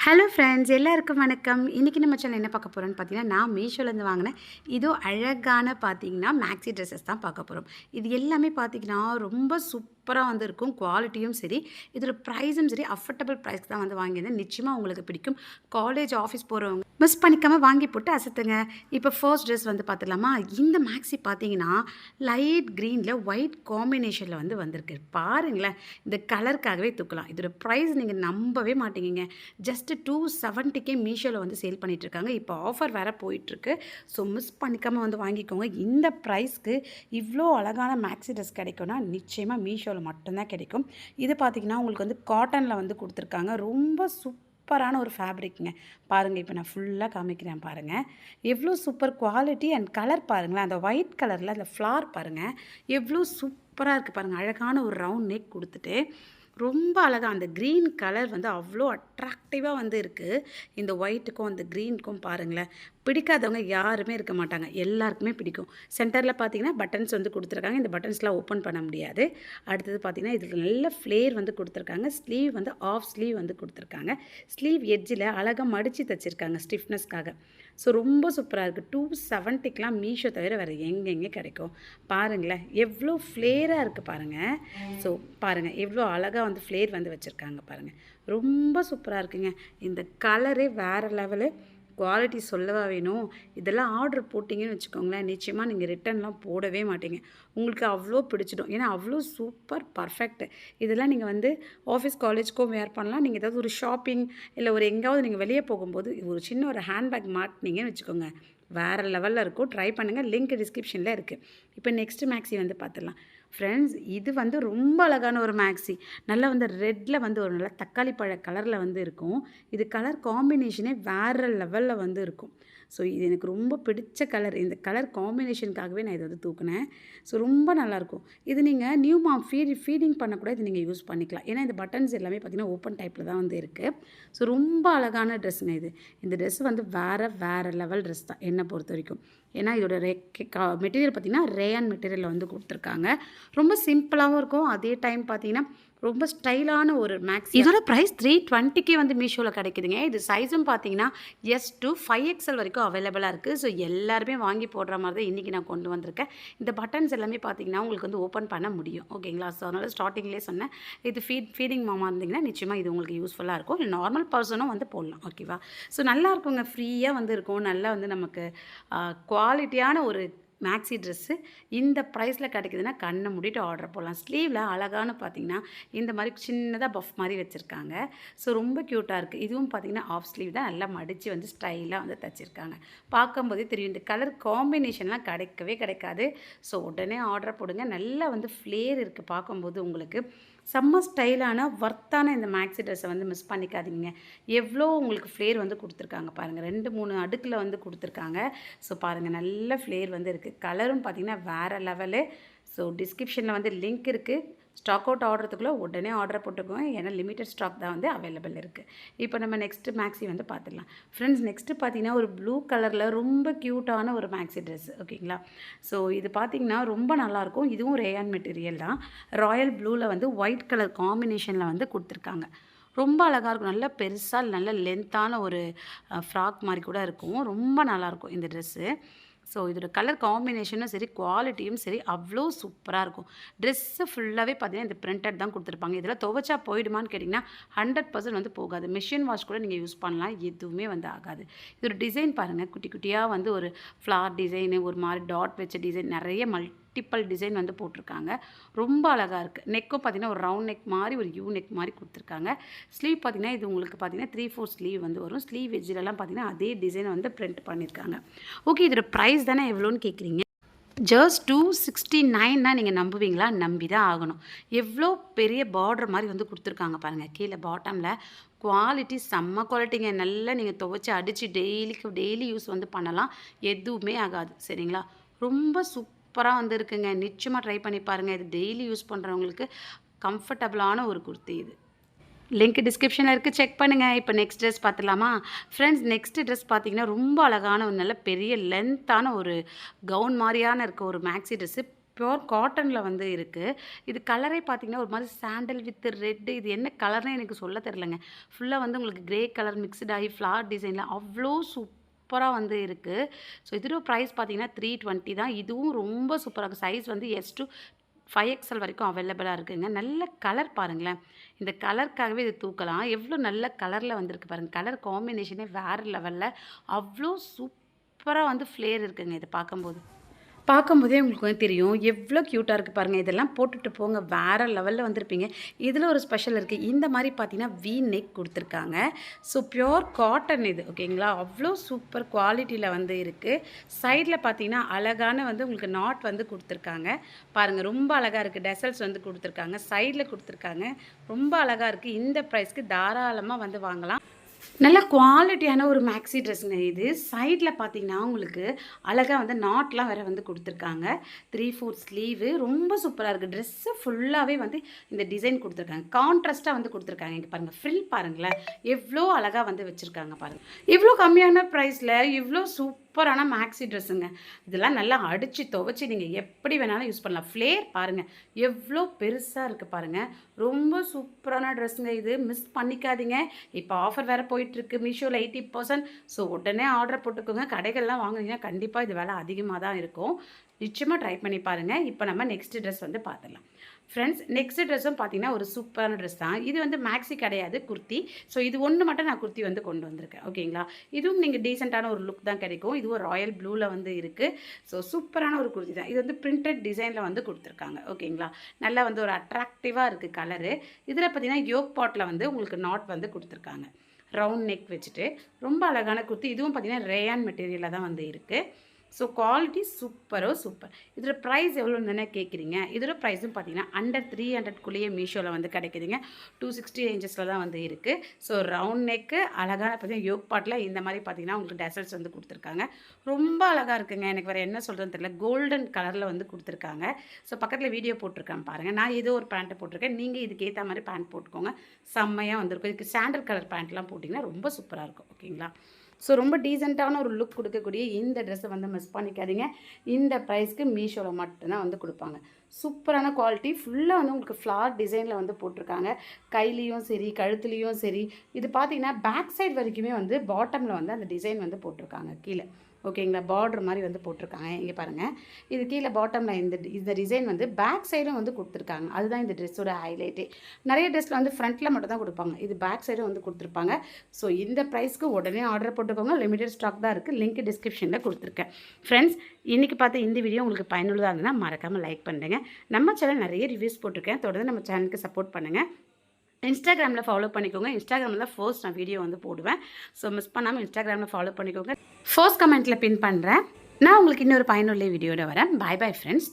Hello friends, எல்லாருக்கும் வணக்கம். இன்றைக்கி நம்ம சேனல் என்ன பார்க்க போகிறோன்னு பார்த்தீங்கன்னா, நான் மீஷோலேருந்து வாங்கினேன் இதோ அழகான பார்த்தீங்கன்னா மேக்ஸி ட்ரெஸ்ஸஸ் தான் பார்க்க போகிறோம். இது எல்லாமே பார்த்தீங்கன்னா ரொம்ப சூப்பராக வந்து இருக்கும். குவாலிட்டியும் சரி, இதோட ப்ரைஸும் சரி, அஃபோர்டபுள் ப்ரைஸ்க்கு தான் வந்து வாங்கியிருந்தேன். நிச்சயமாக உங்களுக்கு பிடிக்கும். காலேஜ், ஆஃபீஸ் போகிறவங்க மிஸ் பண்ணிக்காமல் வாங்கி போட்டு அசத்துங்க. இப்போ ஃபர்ஸ்ட் ட்ரெஸ் வந்து பார்த்துடலாமா? இந்த மேக்ஸி பார்த்தீங்கன்னா லைட் க்ரீனில் ஒயிட் காம்பினேஷனில் வந்து வந்திருக்கு. பாருங்களேன், இந்த கலருக்காகவே தூக்கலாம். இதோட ப்ரைஸ் நீங்கள் நம்பவே மாட்டீங்க. ஜஸ்ட்டு 270க்கே மீஷோவில் வந்து சேல் பண்ணிகிட்ருக்காங்க. இப்போ ஆஃபர் வேறு போயிட்டுருக்கு. ஸோ மிஸ் பண்ணிக்காமல் வந்து வாங்கிக்கோங்க. இந்த ப்ரைஸ்க்கு இவ்வளோ அழகான மேக்ஸி ட்ரெஸ் கிடைக்கும்னா நிச்சயமாக மீஷோவில் மட்டும்தான் கிடைக்கும். இது பார்த்திங்கன்னா உங்களுக்கு வந்து காட்டனில் வந்து கொடுத்துருக்காங்க. ரொம்ப சூப்பரான ஒரு ஃபேப்ரிக்குங்க. பாருங்கள், இப்போ நான் ஃபுல்லாக காமிக்கிறேன் பாருங்கள். எவ்வளோ சூப்பர் குவாலிட்டி அண்ட் கலர் பாருங்களேன். அந்த ஒயிட் கலரில் அந்த ஃப்ளார் பாருங்கள் எவ்வளோ சூப்பராக இருக்குது பாருங்கள். அழகான ஒரு ரவுண்ட் நெக் கொடுத்துட்டு ரொம்ப அழகாக அந்த க்ரீன் கலர் வந்து அவ்வளோ அட்ராக்டிவாக வந்து இருக்குது. இந்த ஒயிட்டுக்கும் அந்த க்ரீனுக்கும் பாருங்களேன், பிடிக்காதவங்க யாருமே இருக்க மாட்டாங்க. எல்லாருக்குமே பிடிக்கும். சென்டரில் பார்த்தீங்கன்னா பட்டன்ஸ் வந்து கொடுத்துருக்காங்க. இந்த பட்டன்ஸ்லாம் ஓப்பன் பண்ண முடியாது. அடுத்தது பார்த்திங்கன்னா இதில் நல்ல ஃப்ளேர் வந்து கொடுத்துருக்காங்க. ஸ்லீவ் வந்து ஆஃப் ஸ்லீவ் வந்து கொடுத்துருக்காங்க. ஸ்லீவ் எட்ஜில் அழகாக மடித்து தைச்சிருக்காங்க ஸ்டிஃப்னஸ்க்காக. ஸோ ரொம்ப சூப்பராக இருக்குது. 270க்கெலாம் மீஷோ தவிர வேறு எங்கெங்கே கிடைக்கும். பாருங்களேன் எவ்வளோ ஃப்ளேராக இருக்குது பாருங்கள். ஸோ பாருங்கள் எவ்வளோ அழகாக வந்து ஃப்ளேர் வந்து வச்சுருக்காங்க பாருங்கள். ரொம்ப சூப்பராக இருக்குங்க. இந்த கலரே வேறு லெவலு. குவாலிட்டி சொல்லவா வேணும். இதெல்லாம் ஆர்டர் போட்டிங்கன்னு வச்சுக்கோங்களேன், நிச்சயமாக நீங்கள் ரிட்டர்ன்லாம் போடவே மாட்டீங்க. உங்களுக்கு அவ்வளோ பிடிச்சிடும். ஏன்னா அவ்வளோ சூப்பர் பர்ஃபெக்ட். இதெல்லாம் நீங்கள் வந்து ஆஃபீஸ், காலேஜ்க்கும் வேர் பண்ணலாம். நீங்கள் ஏதாவது ஒரு ஷாப்பிங் இல்லை ஒரு எங்கேயாவது நீங்கள் வெளியே போகும்போது ஒரு சின்ன ஒரு ஹேண்ட்பேக் மாட்டினீங்கன்னு வச்சுக்கோங்க, வேறு லெவலில் இருக்கும். ட்ரை பண்ணுங்கள். லிங்க் டிஸ்கிரிப்ஷனில் இருக்குது. இப்போ நெக்ஸ்ட்டு மேக்ஸி வந்து பார்த்துடலாம். ஃப்ரெண்ட்ஸ், இது வந்து ரொம்ப அழகான ஒரு மேக்ஸி. நல்லா வந்து ரெட்டில் வந்து ஒரு நல்ல தக்காளி பழ கலரில் வந்து இருக்கும். இது கலர் காம்பினேஷனே வேறு லெவலில் வந்து இருக்கும். ஸோ இது எனக்கு ரொம்ப பிடிச்ச கலர். இந்த கலர் காம்பினேஷனுக்காகவே நான் இதை வந்து தூக்கினேன். ஸோ ரொம்ப நல்லாயிருக்கும். இது நீங்கள் நியூ மாம் ஃபீடிங் பண்ணக்கூட இது நீங்கள் யூஸ் பண்ணிக்கலாம். ஏன்னா இந்த பட்டன்ஸ் எல்லாமே பார்த்திங்கன்னா ஓப்பன் டைப்பில் தான் வந்து இருக்குது. ஸோ ரொம்ப அழகான ட்ரெஸ்ஸுங்க இது. இந்த ட்ரெஸ் வந்து வேறு லெவல் ட்ரெஸ் தான் என்னை பொறுத்த வரைக்கும். ஏன்னா இதோட மெட்டீரியல் பார்த்திங்கன்னா ரேயான் மெட்டீரியலில் வந்து கொடுத்துருக்காங்க. ரொம்ப சிம்பிளாகவும் இருக்கும். அதே டைம் பார்த்திங்கன்னா ரொம்ப ஸ்டைலான ஒரு மேக்ஸி. இதோட ப்ரைஸ் 320க்கே வந்து மீஷோவில் கிடைக்குதுங்க. இது சைஸும் பார்த்தீங்கன்னா S to 5XL வரைக்கும் அவைலபிளாக இருக்குது. ஸோ எல்லாருமே வாங்கி போடுற மாதிரி தான் இன்றைக்கி நான் கொண்டு வந்திருக்கேன். இந்த பட்டன்ஸ் எல்லாமே பார்த்தீங்கன்னா உங்களுக்கு வந்து ஓப்பன் பண்ண முடியும். ஓகேங்களா? ஸோ அதனால் ஸ்டார்டிங்லேயே சொன்னேன், இது ஃபீடிங் மாமா இருந்தீங்கன்னா நிச்சயமாக இது உங்களுக்கு யூஸ்ஃபுல்லாக இருக்கும். இல்லை நார்மல் பர்சனும் வந்து போடலாம். ஓகேவா? ஸோ நல்லா இருக்குங்க. ஃப்ரீயாக வந்து இருக்கும். நல்லா வந்து நமக்கு குவாலிட்டியான ஒரு மேக்ஸி ட்ரெஸ்ஸு இந்த ப்ரைஸில் கிடைக்குதுன்னா கண்ணை மூடிட்டு ஆர்டர் போடலாம். ஸ்லீவில் அழகான பார்த்திங்கன்னா இந்த மாதிரி சின்னதாக பஃப் மாதிரி வச்சுருக்காங்க. ஸோ ரொம்ப க்யூட்டாக இருக்குது. இதுவும் பார்த்திங்கன்னா ஆஃப் ஸ்லீவ் தான். நல்லா மடித்து வந்து ஸ்டைலாக வந்து தைச்சிருக்காங்க. பார்க்கும்போதே தெரியும். இந்த கலர் காம்பினேஷன்லாம் கிடைக்கவே கிடைக்காது. ஸோ உடனே ஆர்டர் போடுங்க. நல்லா வந்து ஃப்ளேர் இருக்குது. பார்க்கும்போது உங்களுக்கு செம்ம ஸ்டைலான ஒர்த்தான இந்த மேக்ஸி ட்ரெஸ்ஸை வந்து மிஸ் பண்ணிக்காதீங்க. எவ்வளோ உங்களுக்கு ஃப்ளேர் வந்து கொடுத்துருக்காங்க பாருங்கள். 2-3 அடுக்கில் வந்து கொடுத்துருக்காங்க. ஸோ பாருங்கள், நல்ல ஃப்ளேர் வந்து இருக்குது. கலரும் பார்த்திங்கன்னா வேறு லெவலு. ஸோ டிஸ்கிரிப்ஷனில் வந்து லிங்க் இருக்குது. ஸ்டாக் அவுட் ஆடுறதுக்குள்ளே உடனே ஆர்டர் போட்டுக்கோங்க. ஏன்னா லிமிட்டட் ஸ்டாக் தான் வந்து அவைலபிள் இருக்குது. இப்போ நம்ம நெக்ஸ்ட்டு மேக்ஸி வந்து பார்த்துடலாம். ஃப்ரெண்ட்ஸ், நெக்ஸ்ட்டு பார்த்தீங்கன்னா ஒரு ப்ளூ கலரில் ரொம்ப க்யூட்டான ஒரு மேக்ஸி ட்ரெஸ். ஓகேங்களா? ஸோ இது பார்த்திங்கன்னா ரொம்ப நல்லாயிருக்கும். இதுவும் ரேயான் மெட்டீரியல் தான். ராயல் ப்ளூவில் வந்து ஒயிட் கலர் காம்பினேஷனில் வந்து கொடுத்துருக்காங்க. ரொம்ப அழகாக இருக்கும். நல்ல பெருசாக நல்ல லென்த்தான ஒரு ஃப்ராக் மாதிரி கூட இருக்கும். ரொம்ப நல்லாயிருக்கும் இந்த ட்ரெஸ்ஸு. ஸோ இதோட கலர் காம்பினேஷனும் சரி, குவாலிட்டியும் சரி அவ்வளோ சூப்பராக இருக்கும். ட்ரெஸ்ஸு ஃபுல்லாகவே பார்த்திங்கன்னா இந்த பிரிண்டட் தான் கொடுத்துருப்பாங்க. இதெல்லாம் துவைச்சா போயிடுமான்னு கேட்டிங்கன்னா 100% வந்து போகாது. மிஷின் வாஷ் கூட நீங்கள் யூஸ் பண்ணலாம். எதுவுமே வந்து ஆகாது. இதோட டிசைன் பாருங்கள். குட்டி குட்டியாக வந்து ஒரு ஃப்ளார் டிசைனு, ஒரு மாதிரி டாட் வச்ச டிசைன், நிறைய மல்டிப்பல் டிசைன் வந்து போட்டிருக்காங்க. ரொம்ப அழகாக இருக்குது. நெக்கும் பார்த்திங்கன்னா ஒரு ரவுண்ட் நெக் மாதிரி, ஒரு யூ நெக் மாதிரி கொடுத்துருக்காங்க. ஸ்லீவ் பார்த்திங்கன்னா இது உங்களுக்கு பார்த்திங்கன்னா 3/4 ஸ்லீவ் வந்து வரும். ஸ்லீவ் எஜ்ஜிலலாம் பார்த்திங்கன்னா அதே டிசைனை வந்து பிரிண்ட் பண்ணியிருக்காங்க. ஓகே, இதோட ப்ரைஸ் தானே எவ்வளோன்னு கேட்குறீங்க. ஜஸ்ட் 269 தான். நீங்கள் நம்புவீங்களா? நம்பி தான் ஆகணும். எவ்வளோ பெரிய பார்டர் மாதிரி வந்து கொடுத்துருக்காங்க பாருங்கள். கீழே பாட்டமில் குவாலிட்டி செம்ம குவாலிட்டிங்க. நல்லா நீங்கள் துவைச்சி அடித்து டெய்லி யூஸ் வந்து பண்ணலாம். எதுவுமே ஆகாது. சரிங்களா? ரொம்ப சூப்பராக வந்து இருக்குங்க. நிச்சயமாக ட்ரை பண்ணி பாருங்கள். இது டெய்லி யூஸ் பண்ணுறவங்களுக்கு கம்ஃபர்டபுளான ஒரு குர்த்தி இது. லிங்க் டிஸ்கிரிப்ஷனில் இருக்குது, செக் பண்ணுங்கள். இப்போ நெக்ஸ்ட் ட்ரெஸ் பார்த்துலாமா? ஃப்ரெண்ட்ஸ், நெக்ஸ்ட் ட்ரெஸ் பார்த்திங்கன்னா ரொம்ப அழகான ஒரு நல்ல பெரிய லென்த்தான ஒரு கவுன் மாதிரியான இருக்க ஒரு மேக்ஸி ட்ரெஸ்ஸு. பியூர் காட்டனில் வந்து இருக்குது. இது கலரே பார்த்தீங்கன்னா, ஒரு மாதிரி சாண்டல் வித் ரெட்டு. இது என்ன கலர்னே எனக்கு சொல்ல தெரிலங்க. ஃபுல்லாக வந்து உங்களுக்கு கிரே கலர் மிக்ஸ்டு ஆகி ஃப்ளார் டிசைனில் அவ்வளோ சூப்பரா வந்து இருக்கு. ஸோ இதோட ப்ரைஸ் பார்த்தீங்கன்னா, 320 தான். இதுவும் ரொம்ப சூப்பரா இருக்கு. சைஸ் வந்து எஸ் டூ 5XL வரைக்கும் அவைலபிளா இருக்குங்க. நல்ல கலர் பாருங்களேன். இந்த கலருக்காகவே இது தூக்கலாம். எவ்வளோ நல்ல கலர்ல வந்திருக்கு பாருங்க. கலர் காம்பினேஷனே வேற லெவல்ல. அவ்வளோ சூப்பரா வந்து ஃப்ளேர் இருக்குங்க இத பார்க்கும்போது. பார்க்கும்போதே உங்களுக்கு வந்து தெரியும். எவ்வளோ க்யூட்டா இருக்கு பாருங்க. இதெல்லாம் போட்டுட்டு போங்க வேற லெவல்ல வந்திருப்பீங்க. இதில ஒரு ஸ்பெஷல் இருக்கு. இந்த மாரி பார்த்தீங்கன்னா, வி நெக் குடுத்துருக்காங்க. ஸோ பியூர் காட்டன் இது ஓகேங்களா? அவ்வளோ சூப்பர் குவாலிட்டில வந்து இருக்கு. சைட்ல பார்த்தீங்கன்னா, அழகான வந்து உங்களுக்கு நாட் வந்து குடுத்துருக்காங்க. பாருங்க ரொம்ப அழகா இருக்கு. டெசல்ஸ் வந்து குடுத்துருக்காங்க. சைட்ல குடுத்துருக்காங்க. ரொம்ப அழகா இருக்கு. இந்த பிரைஸ்க்கு தாராளமா வந்து வாங்கலாம். நல்ல குவாலிட்டியான ஒரு மேக்ஸி ட்ரெஸ்ஸுங்க இது. சைட்ல பார்த்தீங்கன்னா, உங்களுக்கு அழகா வந்து நாட்லாம் வேற வந்து குடுத்துருக்காங்க. 3/4 ஸ்லீவு ரொம்ப சூப்பரா இருக்கு. ட்ரெஸ்ஸு ஃபுல்லாவே வந்து இந்த டிசைன் குடுத்துருக்காங்க. கான்ட்ராஸ்ட்டா வந்து குடுத்துருக்காங்க. இங்க பாருங்க ஃப்ரில் பாருங்களேன். எவ்ளோ அழகா வந்து வச்சிருக்காங்க பாருங்க. இவ்ளோ கம்மியான பிரைஸ்ல இவ்ளோ சூப்பரான மேக்ஸி ட்ரெஸ்ஸுங்க. இதெல்லாம் நல்லா அடிச்சு துவச்சு நீங்க எப்படி வேணாலும் யூஸ் பண்ணலாம். ஃப்ளேர் பாருங்க. எவ்ளோ பெருசா இருக்கு பாருங்க. ரொம்ப சூப்பரான ட்ரெஸ்ஸுங்க இது. மிஸ் பண்ணிக்காதீங்க. இப்ப ஆஃபர் வேற போயிட்டுருக்கு. மீஷோல 80%. ஸோ உடனே ஆர்டர் போட்டுக்கோங்க. கடைகள்லாம் வாங்குனீங்கன்னா கண்டிப்பா இது விலை அதிகமா தான் இருக்கும். நிச்சயமா ட்ரை பண்ணி பாருங்க. இப்ப நம்ம நெக்ஸ்ட் ட்ரெஸ் வந்து பார்த்துடலாம். ஃப்ரெண்ட்ஸ் நெக்ஸ்ட் ட்ரெஸ்ஸும் பார்த்தீங்கன்னா, ஒரு சூப்பரான ட்ரெஸ் தான். இது வந்து மேக்ஸி கிடையாது குர்த்தி. ஸோ இது ஒண்ணு மட்டும் நான் குர்த்தி வந்து கொண்டு வந்திருக்கேன். ஓகேங்களா? இதுவும் நீங்க டீசென்ட்டான ஒரு லுக் தான் கிடைக்கும். இதுவும் ராயல் ப்ளூல வந்து இருக்கு. ஸோ சூப்பரான ஒரு குர்த்தி தான். இது வந்து பிரிண்டட் டிசைன்ல வந்து குடுத்துருக்காங்க. ஓகேங்களா? நல்லா வந்து ஒரு அட்ராக்டிவா இருக்கு கலரு. இதில பார்த்தீங்கன்னா, யோக் பாட்ல வந்து உங்களுக்கு நாட் வந்து குடுத்துருக்காங்க. ரவுண்ட் நெக் வச்சுட்டு ரொம்ப அழகான குர்த்தி. இதுவும் பார்த்தீங்கன்னா, ரேயான் மெட்டீரியல்ல தான் வந்து இருக்கு. So quality super. இதோட ப்ரைஸ் எவ்வளோன்னு தானே கேட்குறீங்க. இதோட ப்ரைஸும் பார்த்தீங்கன்னா, அண்டர் 300க்குள்ளேயே மீஷோல வந்து கிடைக்குதுங்க. 260 ரேஞ்சஸில் தான் வந்து இருக்கு. ஸோ ரவுண்ட் நெக்கு அழகான பார்த்தீங்கன்னா, யோக் பாட்ல இந்த மாரி பார்த்தீங்கன்னா, உங்களுக்கு டெசல்ஸ் வந்து குடுத்துருக்காங்க. ரொம்ப அழகா இருக்குங்க. எனக்கு வேற என்ன சொல்றதுன்னு தெரியல. கோல்டன் கலர்ல வந்து குடுத்துருக்காங்க. ஸோ பக்கத்துல வீடியோ போட்டுருக்கேன் பாருங்க. நான் ஏதோ ஒரு பேண்ட் போட்டிருக்கேன். நீங்க இதுக்கு ஏத்த மாரி பேண்ட் போட்டுக்கோங்க. செம்மையா வந்திருக்கும். இதுக்கு சாண்டல் கலர் பேண்ட்லாம் போட்டிங்கன்னா ரொம்ப சூப்பரா இருக்கும். ஓகேங்களா? ஸோ ரொம்ப டீசென்ட்டான ஒரு லுக் குடுக்கக்கூடிய இந்த ட்ரெஸ்ஸை வந்து மிஸ் பண்ணிக்காதீங்க. இந்த ப்ரைஸ்க்கு மீஷோல மட்டும் தான் வந்து குடுப்பாங்க. சூப்பரான குவாலிட்டி. ஃபுல்லா வந்து உங்களுக்கு ஃப்ளார் டிசைன்ல வந்து போட்டிருக்காங்க. கையிலயும் சரி, கழுத்துலயும் சரி. இது பார்த்தீங்கன்னா, பேக் சைடு வரைக்குமே வந்து பாட்டம்ல வந்து அந்த டிசைன் வந்து போட்டிருக்காங்க கீழ. ஓகேங்களா? பார்டர் மாரி வந்து போட்டிருக்காங்க. இங்க பாருங்க. இது கீழ பாட்டம்ல இந்த டிசைன் வந்து பேக் சைடும் வந்து குடுத்துருக்காங்க. அதுதான் இந்த ட்ரெஸ்ஸோட ஹைலைட்டே. நெறைய ட்ரெஸ்ல வந்து ஃப்ரண்ட்ல மட்டும் தான் குடுப்பாங்க. இது பேக் சைடும் வந்து குடுத்துருப்பாங்க. ஸோ இந்த ப்ரைஸ்க்கு உடனே ஆர்டர் போட்டுக்கோங்க. லிமிடெட் ஸ்டாக் தான் இருக்கு. லிங்க் டிஸ்கிரிப்ஷன்ல குடுத்துருக்கேன். ஃப்ரெண்ட்ஸ் இன்னைக்கு பார்த்த இந்த வீடியோ உங்களுக்கு பயனுள்ளதா இருந்ததுன்னா மறக்காம லைக் பண்ணுங்க. நம்ம சேனல் நெறைய ரிவ்யூஸ் போட்டிருக்கேன். தொடர்ந்து நம்ம சேனலுக்கு சப்போர்ட் பண்ணுங்க. இன்ஸ்டாகிராமில் ஃபாலோ பண்ணிக்கோங்க. இன்ஸ்டாகிராமில் தான் ஃபர்ஸ்ட் நான் வீடியோ வந்து போடுவேன். ஸோ மிஸ் பண்ணாமல் இன்ஸ்டாகிராமில் ஃபாலோ பண்ணிக்கோங்க. ஃபர்ஸ்ட் கமெண்ட்டில் பின் பண்ணுறேன். நான் உங்களுக்கு இன்னொரு பயனுள்ள வீடியோட வரேன். Bye friends.